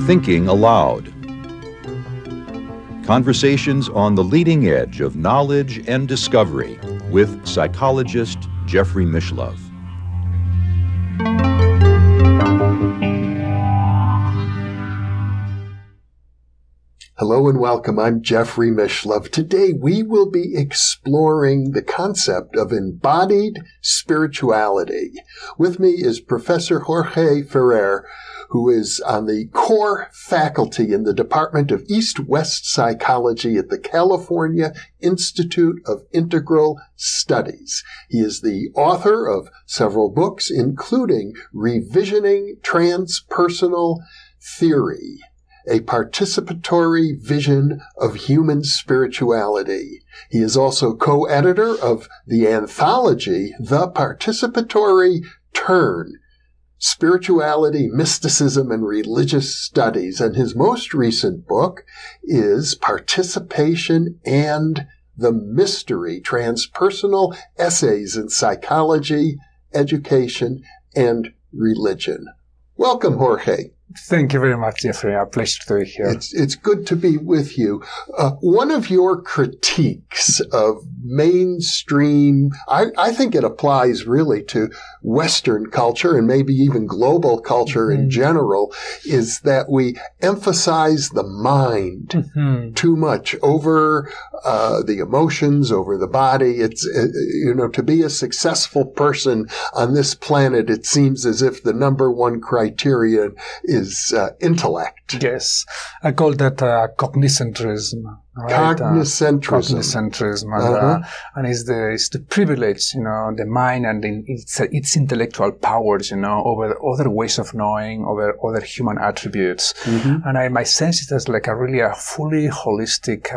Thinking Aloud. Conversations on the leading edge of knowledge and discovery with psychologist Jeffrey Mishlove. Hello and welcome. I'm Jeffrey Mishlove. Today we will be exploring the concept of embodied spirituality. With me is Professor Jorge Ferrer, who is on the core faculty in the Department of East-West Psychology at the California Institute of Integral Studies. He is the author of several books, including Revisioning Transpersonal Theory, a participatory vision of human spirituality. He is also co-editor of the anthology, The Participatory Turn, Spirituality, Mysticism, and Religious Studies. And his most recent book is Participation and the Mystery, Transpersonal Essays in Psychology, Education, and Religion. Welcome, Jorge. Thank you very much, Jeffrey. A pleasure to be here. It's good to be with you. One of your critiques of mainstream, I think it applies really to Western culture and maybe even global culture in general, is that we emphasize the mind too much over the emotions, over the body. It's, to be a successful person on this planet, it seems as if the number one criterion is intellect. Yes. I call that cognizantrism. Right? Cognizantrism. And it's the privilege, the mind and its intellectual powers, over other ways of knowing, over other human attributes. And my sense is there's like a fully holistic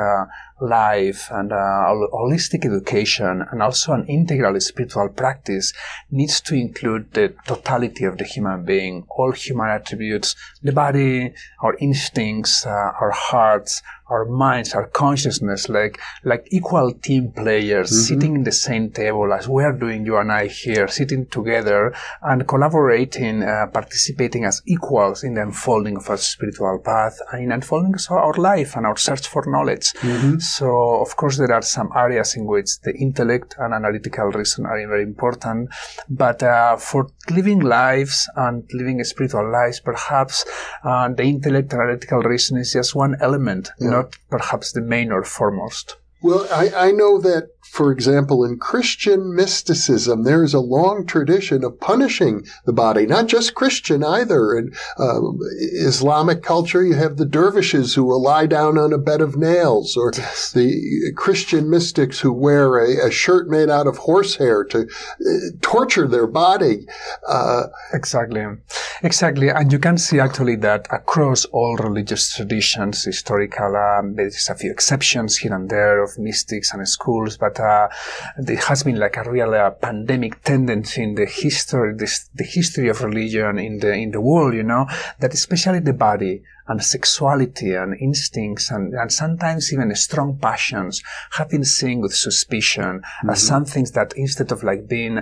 life and holistic education, and also an integral spiritual practice needs to include the totality of the human being, all human attributes, the body, our instincts, our hearts, our minds, our consciousness, like equal team players sitting in the same table as we are doing, you and I here, sitting together and collaborating, participating as equals in the unfolding of our spiritual path and in unfolding of our life and our search for knowledge. So, of course, there are some areas in which the intellect and analytical reason are very important, but for living lives and living spiritual lives, perhaps the intellect and analytical reason is just one element, not perhaps the main or foremost. Well, I know that, for example, in Christian mysticism, there is a long tradition of punishing the body, not just Christian either. In Islamic culture, you have the dervishes who will lie down on a bed of nails, or the Christian mystics who wear a shirt made out of horsehair to torture their body. Exactly. And you can see actually that across all religious traditions, historical, there's a few exceptions here and there of mystics and schools, but there has been like a real pandemic tendency in the history of religion in the world, that especially the body and sexuality and instincts and sometimes even strong passions have been seen with suspicion as some things that instead of like being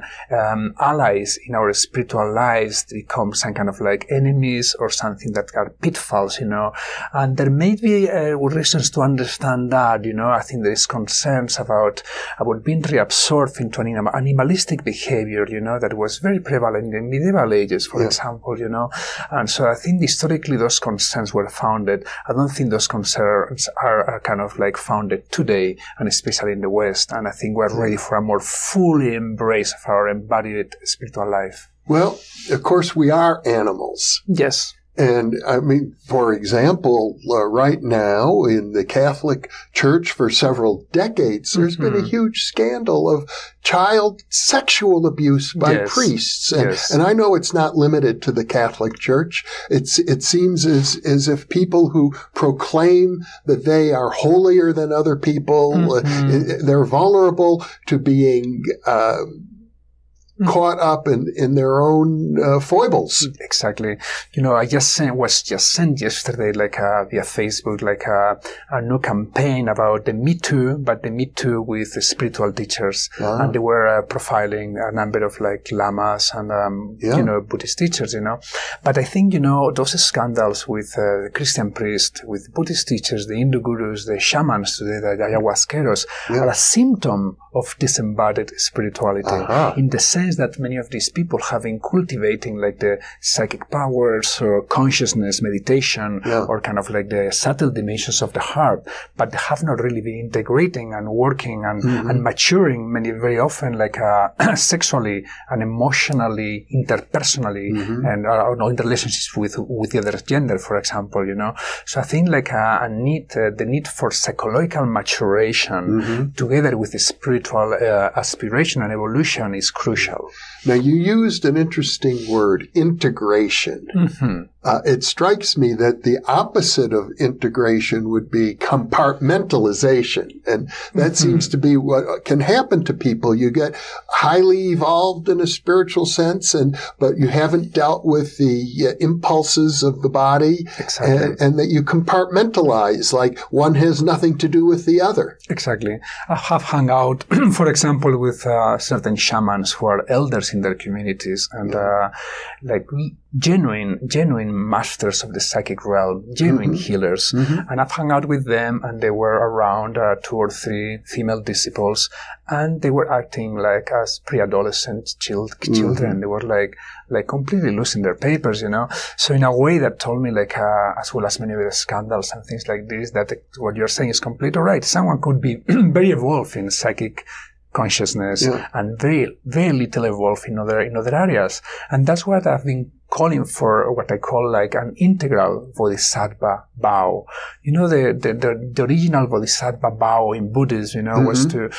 allies in our spiritual lives become some kind of like enemies or something that are pitfalls, and there may be reasons to understand that, I think there is concerns about being reabsorbed into an animalistic behavior, that was very prevalent in the medieval ages, for example, and so I think historically those concerns were founded. I don't think those concerns are kind of like founded today, and especially in the West. And I think we're ready for a more fully embrace of our embodied spiritual life. Well, of course, we are animals. Yes. And I mean, for example, right now in the Catholic Church for several decades, there's been a huge scandal of child sexual abuse by priests. And I know it's not limited to the Catholic Church. It seems as if people who proclaim that they are holier than other people, they're vulnerable to being caught up in their own foibles. Exactly. I was just sent yesterday, via Facebook, a new campaign about the Me Too, but the Me Too with spiritual teachers. And they were profiling a number of lamas and, Buddhist teachers, But I think, those scandals with Christian priests, with Buddhist teachers, the Hindu gurus, the shamans today, the ayahuasqueros, are a symptom of disembodied spirituality, in the sense that many of these people have been cultivating the psychic powers or consciousness, meditation, or kind of the subtle dimensions of the heart, but they have not really been integrating and working and maturing very often sexually and emotionally, interpersonally, and in relationships with the other gender, for example, So I think the need for psychological maturation together with the spiritual aspiration and evolution is crucial. Now, you used an interesting word, integration. It strikes me that the opposite of integration would be compartmentalization. And that seems to be what can happen to people. You get highly evolved in a spiritual sense, but you haven't dealt with the impulses of the body. Exactly. And that you compartmentalize, like one has nothing to do with the other. Exactly. I have hung out, for example, with certain shamans who are elders in their communities and genuine masters of the psychic realm, genuine healers. And I've hung out with them, and they were around 2 or 3 female disciples, and they were acting as pre-adolescent children. They were completely losing their papers, So in a way that told me as well as many of the scandals and things like this, that what you're saying is completely right. Someone could be very evolved in psychic consciousness and very, very little evolved in other areas. And that's what I've been calling for, what I call an integral bodhisattva vow. The original bodhisattva vow in Buddhism, was to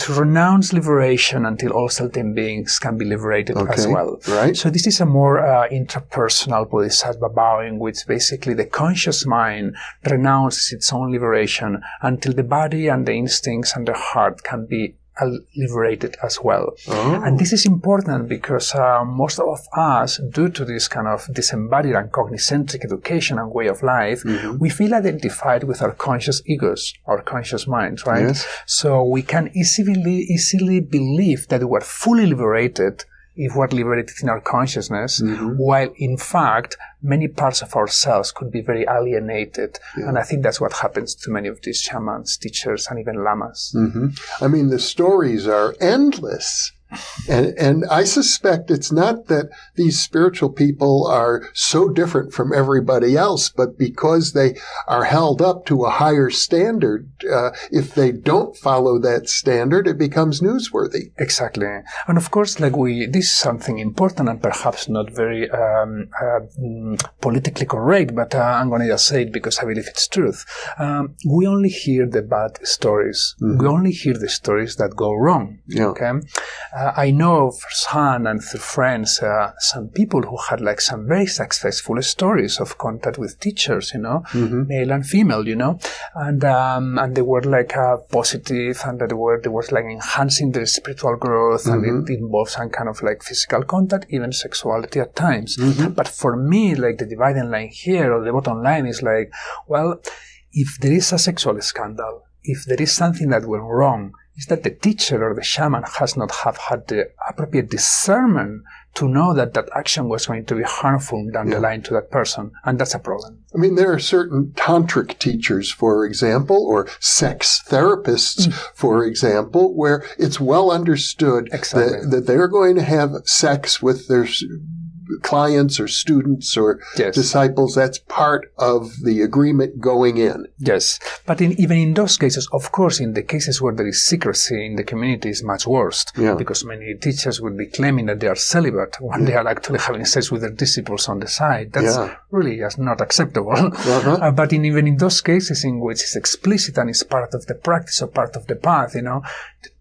renounce liberation until all sentient beings can be liberated as well. Right. So this is a more intrapersonal bodhisattva vow in which basically the conscious mind renounces its own liberation until the body and the instincts and the heart can be liberated as well. And this is important because most of us, due to this kind of disembodied and cognicentric education and way of life, we feel identified with our conscious egos, our conscious minds, right? Yes. So we can easily believe that we're fully liberated if we're liberated in our consciousness, while in fact many parts of ourselves could be very alienated. And I think that's what happens to many of these shamans, teachers, and even lamas. I mean, the stories are endless. And I suspect it's not that these spiritual people are so different from everybody else, but because they are held up to a higher standard, if they don't follow that standard, it becomes newsworthy. Exactly. And of course, this is something important and perhaps not very politically correct, but I'm going to just say it because I believe it's truth. We only hear the bad stories. We only hear the stories that go wrong. Okay? I know firsthand and through friends some people who had some very successful stories of contact with teachers, male and female, and they were positive, and they were enhancing their spiritual growth, and it involves some kind of physical contact, even sexuality at times. But for me, the dividing line here, or the bottom line is if there is a sexual scandal, if there is something that went wrong, is that the teacher or the shaman has not had the appropriate discernment to know that that action was going to be harmful down the line to that person. And that's a problem. I mean, there are certain tantric teachers, for example, or sex therapists, for example, where it's well understood that they're going to have sex with their clients or students or disciples. That's part of the agreement going in. Yes. But even in those cases, of course, in the cases where there is secrecy in the community is much worse. Because many teachers would be claiming that they are celibate when they are actually having sex with their disciples on the side. That's really just not acceptable. But even in those cases in which it's explicit and it's part of the practice or part of the path, the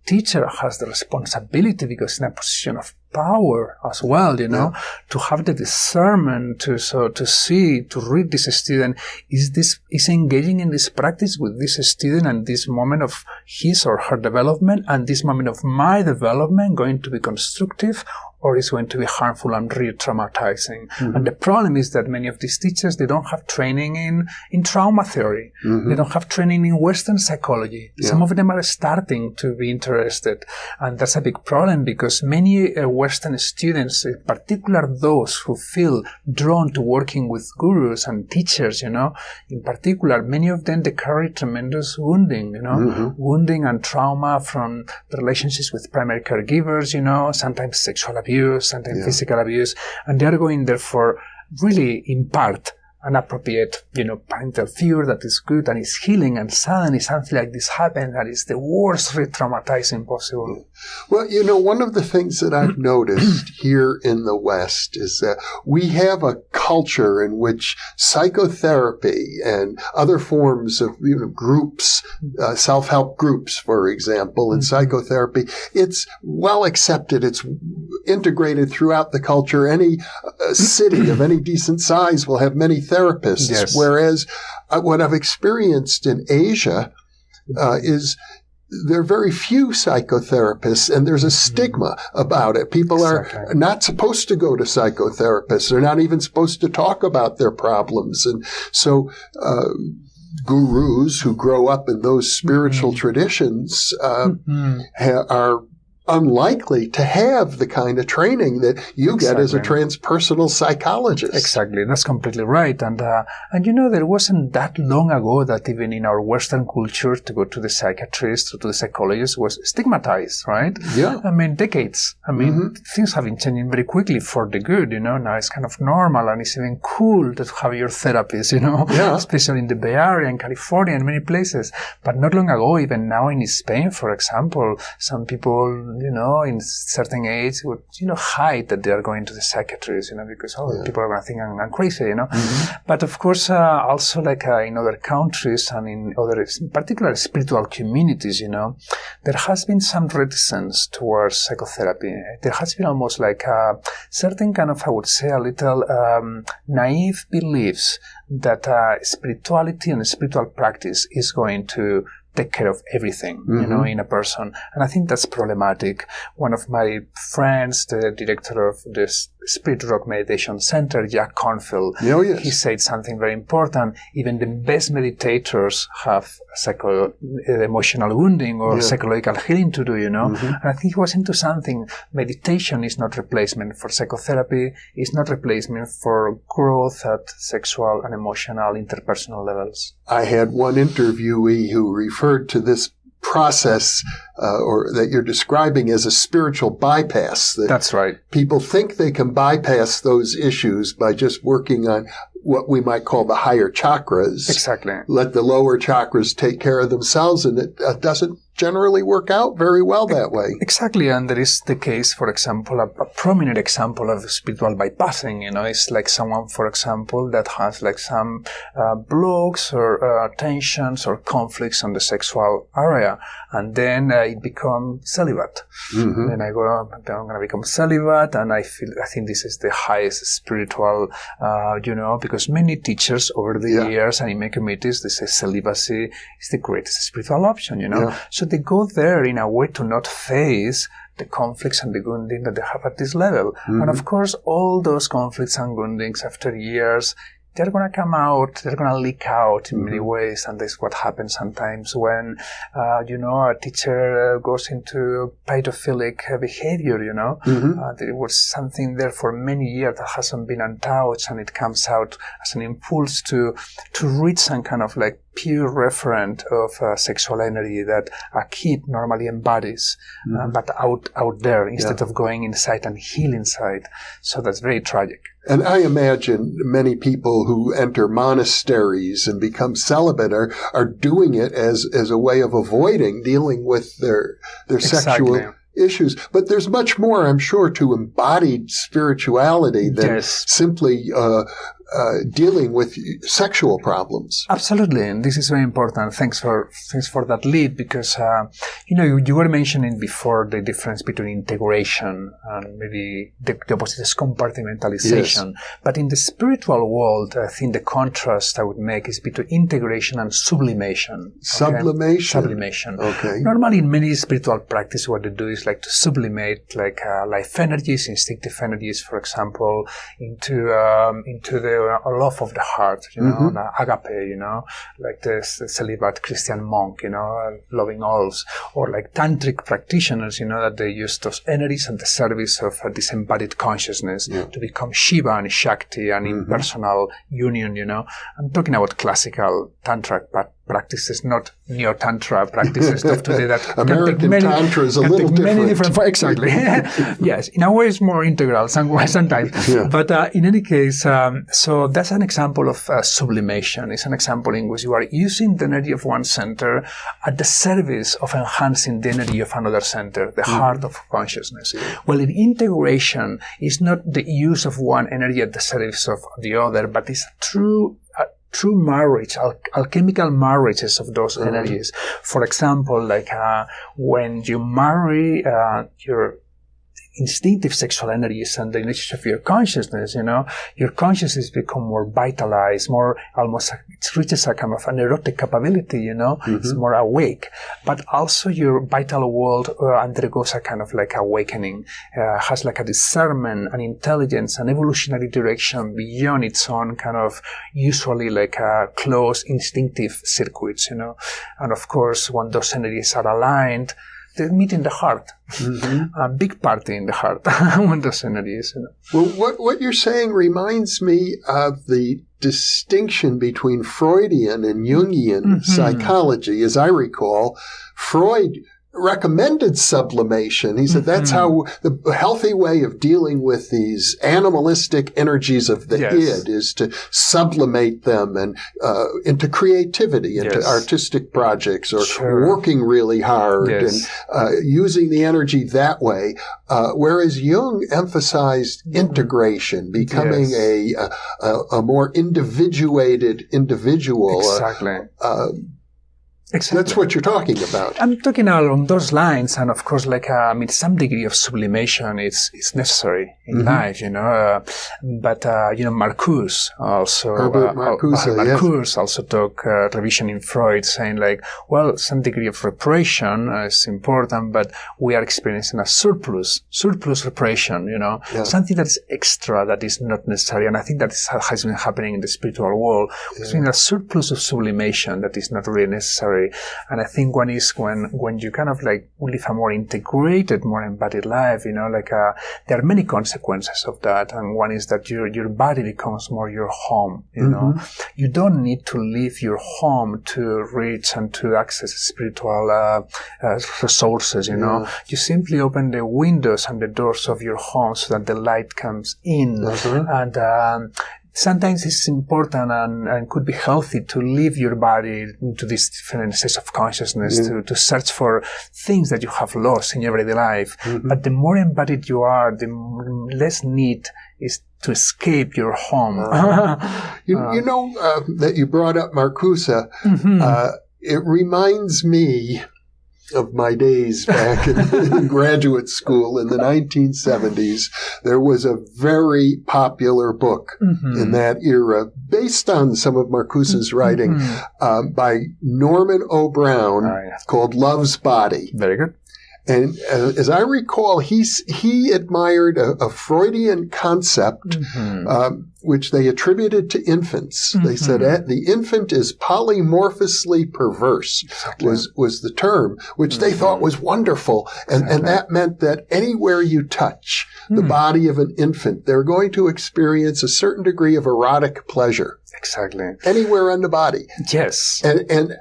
teacher has the responsibility because in a position of power as well, to have the discernment to see, to read this student. Is engaging in this practice with this student and this moment of his or her development and this moment of my development going to be constructive, or is going to be harmful and re-traumatizing? Mm-hmm. And the problem is that many of these teachers, they don't have training in trauma theory. Mm-hmm. They don't have training in Western psychology. Yeah. Some of them are starting to be interested. And that's a big problem because many Western students, in particular those who feel drawn to working with gurus and teachers, in particular, many of them, they carry tremendous wounding, mm-hmm. wounding and trauma from the relationships with primary caregivers, sometimes sexual abuse, sometimes physical abuse, and they are going there for really impart an appropriate, parental figure that is good and is healing, and suddenly something like this happens that is the worst re-traumatizing possible. Well, one of the things that I've noticed here in the West is that we have a culture in which psychotherapy and other forms of, groups, self-help groups, for example, and psychotherapy, it's well accepted. It's integrated throughout the culture. Any city of any decent size will have many therapists, yes. Whereas what I've experienced in Asia is there are very few psychotherapists, and there's a stigma about it. People are not supposed to go to psychotherapists. They're not even supposed to talk about their problems. And so gurus who grow up in those spiritual traditions are unlikely to have the kind of training that you get as a transpersonal psychologist. Exactly. That's completely right. And there wasn't that long ago that even in our Western culture to go to the psychiatrist or to the psychologist was stigmatized, right? Yeah. Decades. Things have been changing very quickly for the good, Now it's kind of normal and it's even cool to have your therapist, especially in the Bay Area and California and many places. But not long ago, even now in Spain, for example, some people in certain age would, hide that they are going to the psychiatrist, because people are going to think I'm crazy, Mm-hmm. But of course, also like in other countries and in other, in particular spiritual communities, there has been some reticence towards psychotherapy. There has been almost like a certain kind of, I would say, a little naive beliefs that spirituality and spiritual practice is going to take care of everything, in a person. And I think that's problematic. One of my friends, the director of the Spirit Rock Meditation Center, Jack Kornfield, he said something very important. Even the best meditators have emotional wounding or psychological healing to do, Mm-hmm. And I think he was into something. Meditation is not replacement for psychotherapy. It's not replacement for growth at sexual and emotional interpersonal levels. I had one interviewee who referred to this process or that you're describing as a spiritual bypass. That's right. People think they can bypass those issues by just working on what we might call the higher chakras. Exactly. Let the lower chakras take care of themselves, and it doesn't generally work out very well that way. Exactly, and there is the case, for example, a prominent example of spiritual bypassing, it's like someone, for example, that has like some blocks or tensions or conflicts on the sexual area, and then it becomes celibate. Mm-hmm. Then I'm going to become celibate, and I think this is the highest spiritual, because many teachers over the years and in many communities, they say celibacy is the greatest spiritual option, So they go there in a way to not face the conflicts and the wounding that they have at this level. Mm-hmm. And of course, all those conflicts and woundings after years, they're going to come out, they're going to leak out in many ways, and that's what happens sometimes when, a teacher goes into pedophilic behavior, there was something there for many years that hasn't been untouched, and it comes out as an impulse to reach some kind of like pure referent of sexual energy that a kid normally embodies, but out there instead of going inside and heal inside. So that's very tragic. And I imagine many people who enter monasteries and become celibate are doing it as a way of avoiding dealing with their sexual issues. But there's much more, I'm sure, to embodied spirituality than simply dealing with sexual problems. Absolutely, and this is very important. Thanks for that lead, because you were mentioning before the difference between integration and maybe the opposite is compartmentalization. Yes. But in the spiritual world, I think the contrast I would make is between integration and sublimation. Sublimation. Sublimation. Okay. Normally, in many spiritual practices, what they do is like to sublimate, like life energies, instinctive energies, for example, into the love of the heart, the agape, like the celibate Christian monk, loving alls, or like tantric practitioners, that they use those energies at the service of this embodied consciousness to become Shiva and Shakti and impersonal union, I'm talking about classical tantra practices, not neo-tantra practices of today that American tantra is a little different. Exactly. Yes, in a way it's more integral sometimes. Yeah. But in any case, so that's an example of sublimation. It's an example in which you are using the energy of one center at the service of enhancing the energy of another center, the heart of consciousness. Well, in integration, it's not the use of one energy at the service of the other, but it's true marriage, alchemical marriages of those energies. For example, like when you marry your instinctive sexual energies and the energies of your consciousness, your consciousness become more vitalized, more almost, it reaches a kind of an erotic capability, it's more awake. But also your vital world undergoes a kind of like awakening, has like a discernment, an intelligence, an evolutionary direction beyond its own kind of usually like closed instinctive circuits, And of course, when those energies are aligned, they meet in the heart, a big party in the heart when those energies. Well, what you're saying reminds me of the distinction between Freudian and Jungian psychology. As I recall, Freud recommended sublimation. He said that's how the healthy way of dealing with these animalistic energies of the id is to sublimate them and into creativity, into artistic projects, or working really hard and using the energy that way. Whereas Jung emphasized integration, becoming a more individuated individual. Exactly. Exactly. That's what you're talking about. I'm talking along those lines, and of course, like some degree of sublimation is necessary in life, But Marcuse also, Marcuse also took revision in Freud, saying like, well, some degree of repression is important, but we are experiencing a surplus repression, something that is extra, that is not necessary, and I think that has been happening in the spiritual world. There's been a surplus of sublimation that is not really necessary. And I think one is when you kind of like live a more integrated, more embodied life, there are many consequences of that. And one is that your body becomes more your home, You don't need to leave your home to reach and to access spiritual resources, You simply open the windows and the doors of your home so that the light comes in. And sometimes it's important and could be healthy to leave your body into these different states of consciousness, to search for things that you have lost in your everyday life. But the more embodied you are, the less need is to escape your home. That you brought up Marcuse, it reminds me of my days back in graduate school in the 1970s. There was a very popular book in that era based on some of Marcuse's writing by Norman O. Brown called Love's Body. Very good. And as I recall, he admired a Freudian concept, which they attributed to infants. They said the infant is polymorphously perverse, was the term, which they thought was wonderful. And that meant that anywhere you touch the body of an infant, they're going to experience a certain degree of erotic pleasure. Exactly. Anywhere on the body. Yes. And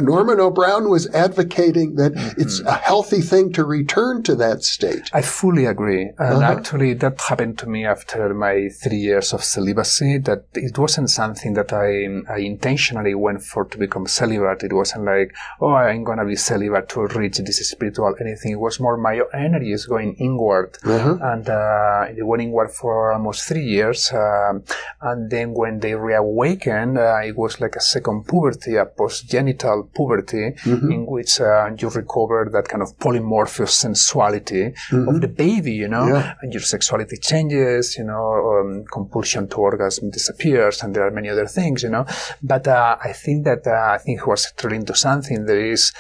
Norman O'Brown was advocating that it's a healthy thing to return to that state. I fully agree. And actually, that happened to me after my 3 years of celibacy, that it wasn't something that I intentionally went for to become celibate. It wasn't like, oh, I'm going to be celibate to reach this spiritual anything. It was more my energy is going inward. And it went inward for almost 3 years. And then when they reawakened, it was like a second puberty, a post-genital puberty, in which you recover that kind of polymorphous sensuality of the baby, and your sexuality changes, compulsion to orgasm disappears, and there are many other things, But I think he was drilling into something. There is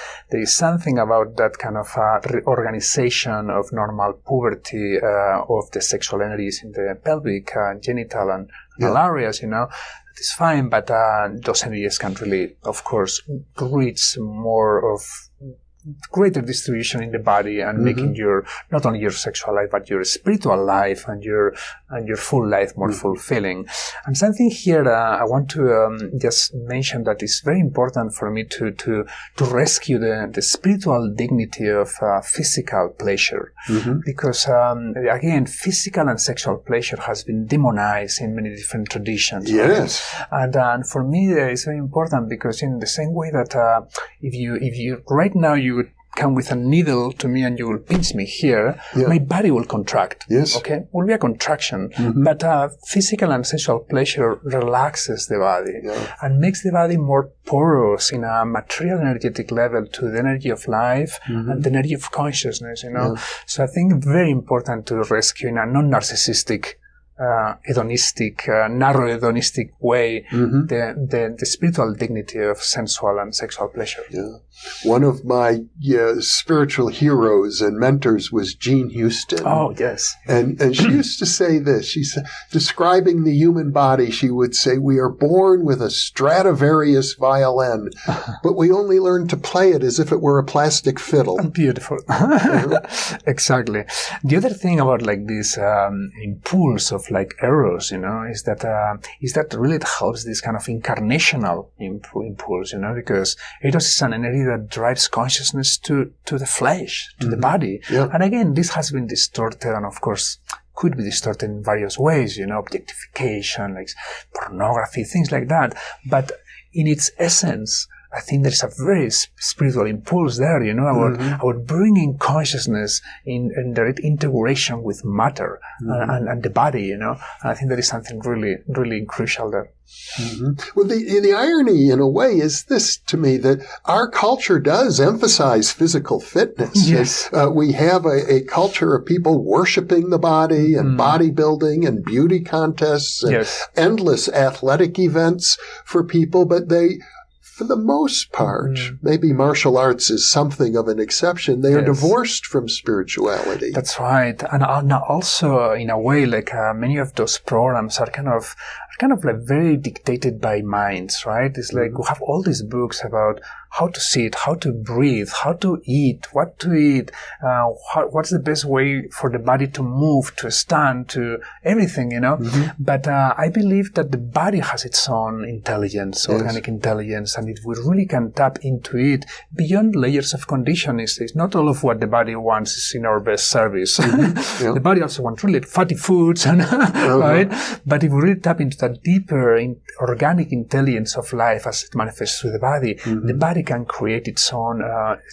something about that kind of reorganization of normal puberty of the sexual energies in the pelvic, genital, and anal areas, It's fine, but those energies can really, of course, reach more of greater distribution in the body and making not only your sexual life but your spiritual life and your full life more fulfilling. And something here I want to just mention that is very important for me to rescue the spiritual dignity of physical pleasure, because again, physical and sexual pleasure has been demonized in many different traditions. Yes, right? And for me it's very important, because in the same way that if you right now you would come with a needle to me and you will pinch me here, my body will contract. Yes. Okay? It will be a contraction. But physical and sensual pleasure relaxes the body and makes the body more porous in a material energetic level to the energy of life and the energy of consciousness, So I think very important to rescue in a non-narcissistic hedonistic, narrow hedonistic way, the spiritual dignity of sensual and sexual pleasure. Yeah. One of my spiritual heroes and mentors was Jean Houston. Oh, yes. And she used to say this. She said, describing the human body, she would say, we are born with a Stradivarius violin, but we only learn to play it as if it were a plastic fiddle. Beautiful. Exactly. The other thing about like this impulse of like eros, is that really it helps this kind of incarnational impulse, because eros is an energy that drives consciousness to the flesh, to the body. Yeah. And again, this has been distorted, and of course could be distorted in various ways, objectification, like pornography, things like that. But in its essence, I think there's a very spiritual impulse there, about bringing consciousness in direct integration with matter and the body, And I think there is something really, really crucial there. Well, the irony, in a way, is this to me, that our culture does emphasize physical fitness. Yes. We have a culture of people worshiping the body and bodybuilding and beauty contests and endless athletic events for people, but they, for the most part, maybe martial arts is something of an exception. They are divorced from spirituality. That's right. And also, in a way, like many of those programs are kind of like very dictated by minds, right? It's like we have all these books about how to sit, how to breathe, how to eat, what to eat, what's the best way for the body to move, to stand, to everything, But I believe that the body has its own intelligence, organic intelligence, and if we really can tap into it beyond layers of conditioning, it's not all of what the body wants is in our best service. The body also wants really fatty foods, right? But if we really tap into that deeper organic intelligence of life as it manifests through the body can create its own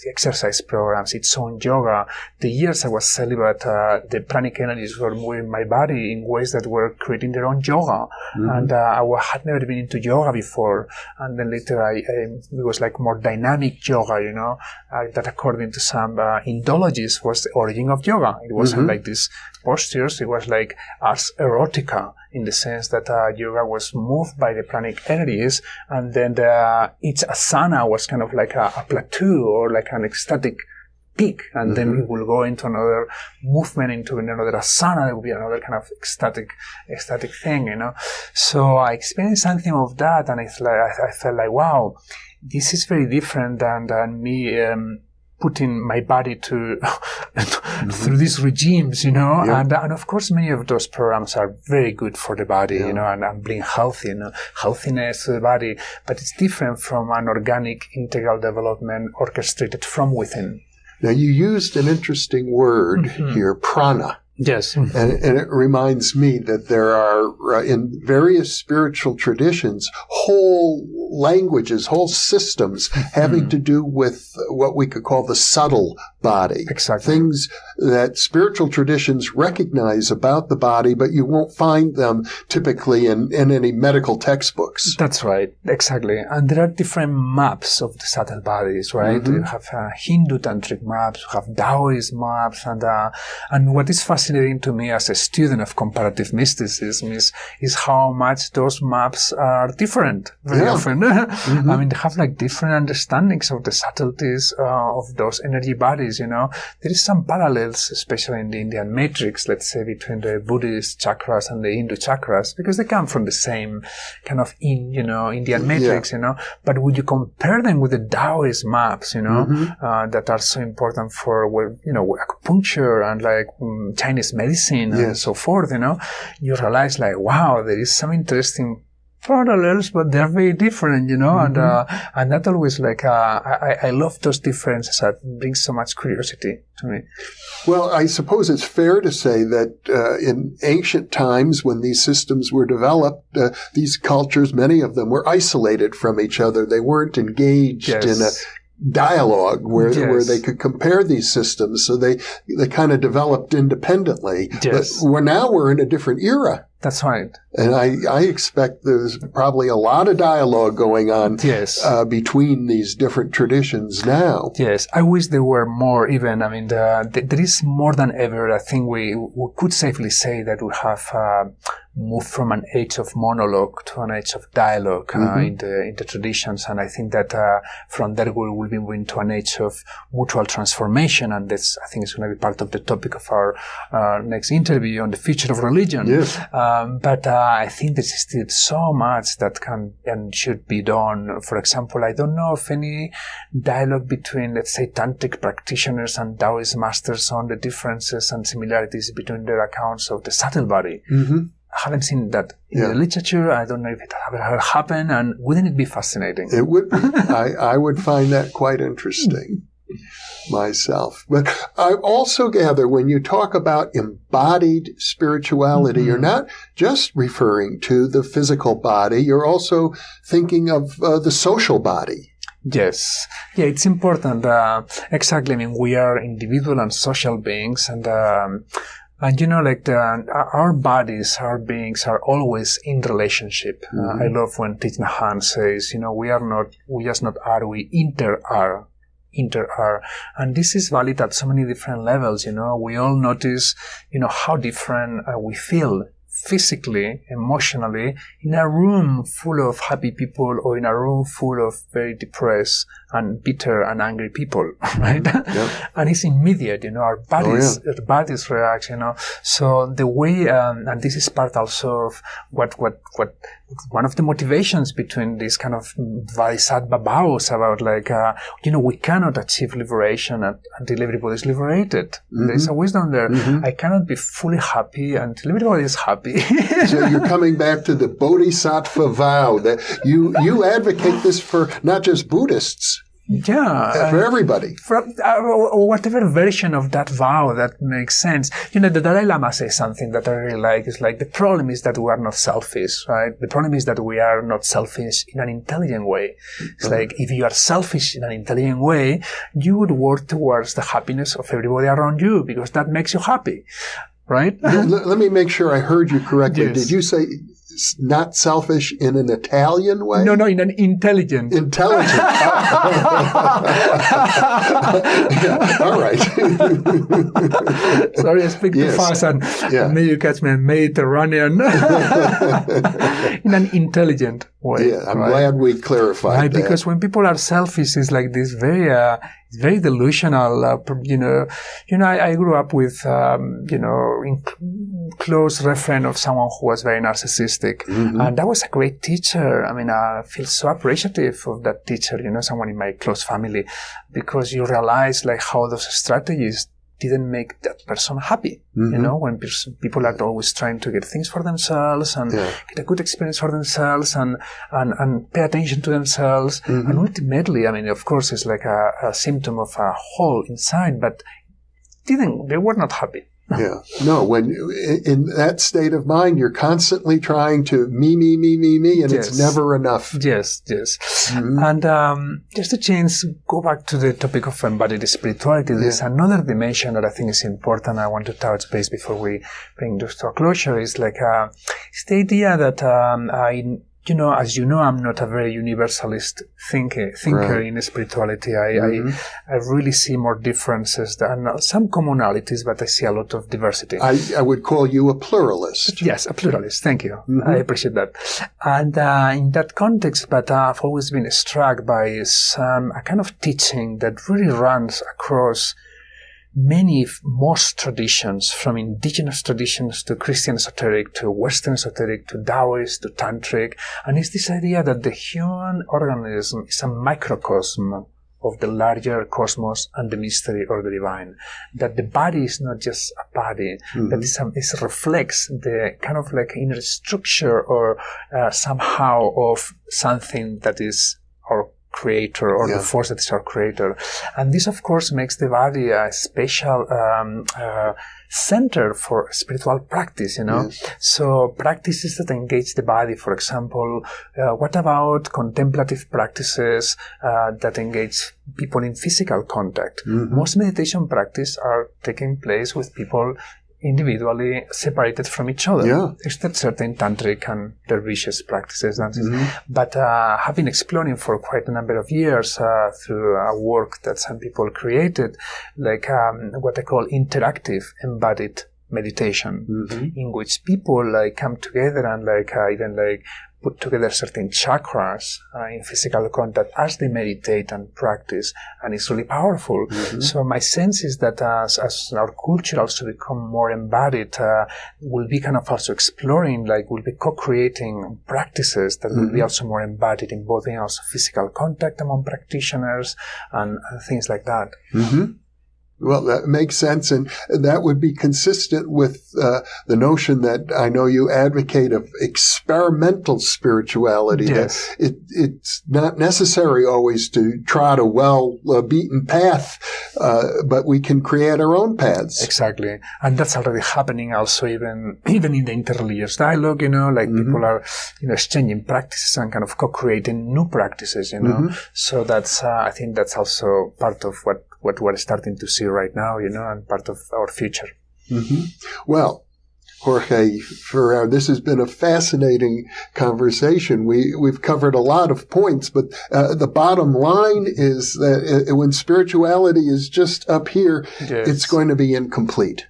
exercise programs, its own yoga. The years I was celibate, the pranic energies were moving my body in ways that were creating their own yoga. And I had never been into yoga before. And then later it was like more dynamic yoga, that according to some Indologists was the origin of yoga. It wasn't like these postures, it was like ars erotica, in the sense that yoga was moved by the pranic energies, and then each asana was kind of like a plateau or like an ecstatic peak, and then we will go into another movement, into another asana. There will be another kind of ecstatic thing, So I experienced something of that, and I felt like, wow, this is very different than me putting my body to through these regimes, and of course many of those programs are very good for the body, and bring healthy, healthiness to the body, but it's different from an organic integral development orchestrated from within. Now you used an interesting word here, prana. Yes. And it reminds me that there are, in various spiritual traditions, whole languages, whole systems having to do with what we could call the subtle body. Exactly. Things that spiritual traditions recognize about the body, but you won't find them typically in any medical textbooks. That's right. Exactly. And there are different maps of the subtle bodies, right? You have Hindu tantric maps, you have Taoist maps, and what is fascinating to me as a student of comparative mysticism is how much those maps are different very often. I mean, they have like different understandings of the subtleties of those energy bodies, There is some parallels, especially in the Indian matrix, let's say, between the Buddhist chakras and the Hindu chakras, because they come from the same kind of Indian matrix, But would you compare them with the Taoist maps, that are so important for, acupuncture and like Chinese medicine and so forth, you realize like, wow, there is some interesting parallels, but they're very different, and that always like, I love those differences. That brings so much curiosity to me. Well, I suppose it's fair to say that in ancient times when these systems were developed, these cultures, many of them were isolated from each other. They weren't engaged in a dialogue where they could compare these systems, so they kind of developed independently. But we're in a different era. That's right. And I expect there's probably a lot of dialogue going on between these different traditions now. Yes, I wish there were more even. I mean, there is more than ever. I think we could safely say that we have moved from an age of monologue to an age of dialogue in the traditions. And I think that from there we will be moving to an age of mutual transformation. And that's, I think, is going to be part of the topic of our next interview on the future of religion. Yes. But I think there's still so much that can and should be done. For example, I don't know of any dialogue between, let's say, tantric practitioners and Taoist masters on the differences and similarities between their accounts of the subtle body. I haven't seen that in the literature. I don't know if it ever happened, and wouldn't it be fascinating? It would be. I would find that quite interesting myself. But I also gather when you talk about embodied spirituality, you're not just referring to the physical body, you're also thinking of the social body. Yes. Yeah, it's important. Exactly. I mean, we are individual and social beings, and like our bodies, our beings are always in relationship. I love when 𝐇𝐀𝐒𝐿 says, we just not are, we inter-are. And this is valid at so many different levels, We all notice, how different we feel physically, emotionally, in a room full of happy people or in a room full of very depressed and bitter and angry people, right? And it's immediate, our bodies react, So the way, and this is part also of what one of the motivations between these kind of bodhisattva vows about like, we cannot achieve liberation until everybody is liberated. There's a wisdom there. I cannot be fully happy until everybody is happy. So you're coming back to the bodhisattva vow that you advocate this for not just Buddhists. Yeah. For everybody. For whatever version of that vow that makes sense. The Dalai Lama says something that I really like. It's like, the problem is that we are not selfish, right? The problem is that we are not selfish in an intelligent way. It's like, if you are selfish in an intelligent way, you would work towards the happiness of everybody around you, because that makes you happy, right? Let me make sure I heard you correctly. Yes. Did you say not selfish in an Italian way? No, in an intelligent. Intelligent. All right. Sorry, I speak too fast and maybe you catch me in Mediterranean. In an intelligent way. Yeah, I'm glad we clarified that. Because when people are selfish, it's like this very, very delusional. I grew up with, in close reference of someone who was very narcissistic. And that was a great teacher. I mean, I feel so appreciative of that teacher, someone in my close family, because you realize like how those strategies didn't make that person happy. When people are always trying to get things for themselves and get a good experience for themselves and pay attention to themselves. And ultimately, I mean, of course, it's like a symptom of a hole inside, but they were not happy. Yeah. No, when in that state of mind, you're constantly trying to me, and it's never enough. Yes. And just to go back to the topic of embodied spirituality, there's another dimension that I think is important. I want to touch base before we bring this to a closure. Is like it's the idea that as you know, I'm not a very universalist thinker in spirituality. I really see more differences than some commonalities, but I see a lot of diversity. I would call you a pluralist. Yes, a pluralist. Thank you. I appreciate that. And in that context, but I've always been struck by a kind of teaching that really runs across most traditions, from indigenous traditions to Christian esoteric to Western esoteric to Taoist to Tantric. And it's this idea that the human organism is a microcosm of the larger cosmos and the mystery or the divine. That the body is not just a body, that it reflects the kind of like inner structure or somehow of something that is our creator or the force that is our creator. And this, of course, makes the body a special center for spiritual practice, So practices that engage the body, for example, what about contemplative practices that engage people in physical contact? Most meditation practices are taking place with people individually separated from each other. Except certain tantric and dervishes practices. But have been exploring for quite a number of years through a work that some people created, like what I call interactive embodied meditation, in which people like come together and even put together certain chakras in physical contact as they meditate and practice, and it's really powerful. So my sense is that as our culture also become more embodied, we'll be kind of also exploring, we'll be co-creating practices that will be also more embodied, involving also physical contact among practitioners and things like that. Well, that makes sense, and that would be consistent with the notion that I know you advocate of experimental spirituality. Yes. That it's not necessary always to trot a well-beaten path, but we can create our own paths. Exactly, and that's already happening also even in the interreligious dialogue. People are exchanging practices and kind of co-creating new practices. So that's I think that's also part of what we're starting to see right now, and part of our future. Well, Jorge Ferrer, this has been a fascinating conversation. We've covered a lot of points, but the bottom line is that when spirituality is just up here, it's going to be incomplete.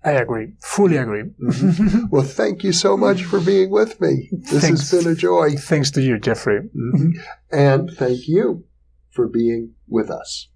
I agree. Fully agree. Well, thank you so much for being with me. This has been a joy. Thanks to you, Jeffrey. And thank you for being with us.